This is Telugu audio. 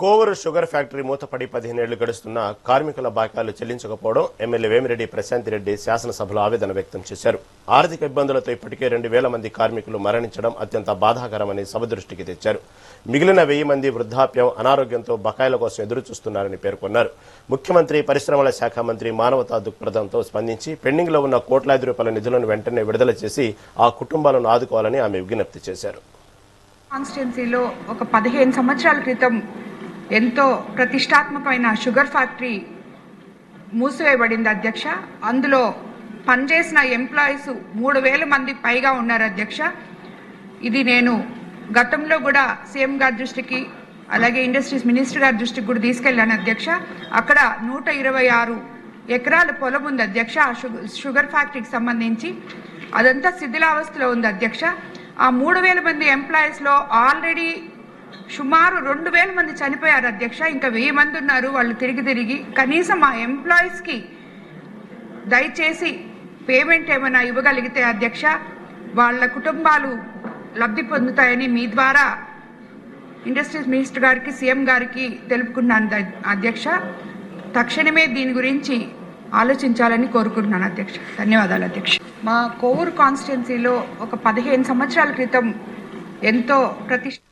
కోవూరు షుగర్ ఫ్యాక్టరీ మూతపడి 15 ఏళ్లు గడుస్తున్న కార్మికుల బాకాలు చెల్లించకపోవడం ఎమ్మెల్యే వేమిరెడ్డి ప్రశాంత్ రెడ్డి శాసనసభలో ఆవేదన వ్యక్తం చేశారు. ఆర్థిక ఇబ్బందులతో ఇప్పటికే 2,000 మంది కార్మికులు మరణించడం అత్యంత బాధాకరమని సభ దృష్టికి తెచ్చారు. మిగిలిన 1000 మంది వృద్ధాప్యం, అనారోగ్యంతో బకాయిల కోసం ఎదురుచూస్తున్నారని పేర్కొన్నారు. ముఖ్యమంత్రి, పరిశ్రమల శాఖ మంత్రి మానవతా దృక్పథంతో స్పందించి పెండింగ్లో ఉన్న కోట్లాది రూపాయల నిధులను వెంటనే విడుదల చేసి ఆ కుటుంబాలను ఆదుకోవాలని ఆమె విజ్ఞప్తి చేశారు. కాన్స్టిట్యున్సీలో ఒక 15 సంవత్సరాల క్రితం ఎంతో ప్రతిష్టాత్మకమైన షుగర్ ఫ్యాక్టరీ మూసివేయబడింది అధ్యక్ష. అందులో పనిచేసిన ఎంప్లాయీస్ 3,000 మంది పైగా ఉన్నారు అధ్యక్ష. ఇది నేను గతంలో కూడా సీఎం గారి దృష్టికి, అలాగే ఇండస్ట్రీస్ మినిస్టర్ గారి దృష్టికి కూడా తీసుకెళ్లాను అధ్యక్ష. అక్కడ 126 ఎకరాల పొలం ఉంది అధ్యక్ష. ఆ షుగర్ ఫ్యాక్టరీకి సంబంధించి అదంతా శిథిలావస్థలో ఉంది అధ్యక్ష. ఆ 3,000 మంది ఎంప్లాయీస్లో ఆల్రెడీ సుమారు 2,000 మంది చనిపోయారు అధ్యక్ష. ఇంకా 1000 మంది ఉన్నారు. వాళ్ళు తిరిగి కనీసం ఆ ఎంప్లాయీస్కి దయచేసి పేమెంట్ ఏమైనా ఇవ్వగలిగితే అధ్యక్ష, వాళ్ళ కుటుంబాలు లబ్ధి పొందుతాయని మీ ద్వారా ఇండస్ట్రీస్ మినిస్టర్ గారికి, సీఎం గారికి తెలుపుకున్నాను అధ్యక్ష. తక్షణమే దీని గురించి ఆలోచించాలని కోరుకుంటున్నాను అధ్యక్ష. ధన్యవాదాలు అధ్యక్ష. మా కోవూరు కాన్స్టిట్యున్సీలో ఒక 15 సంవత్సరాల క్రితం ఎంతో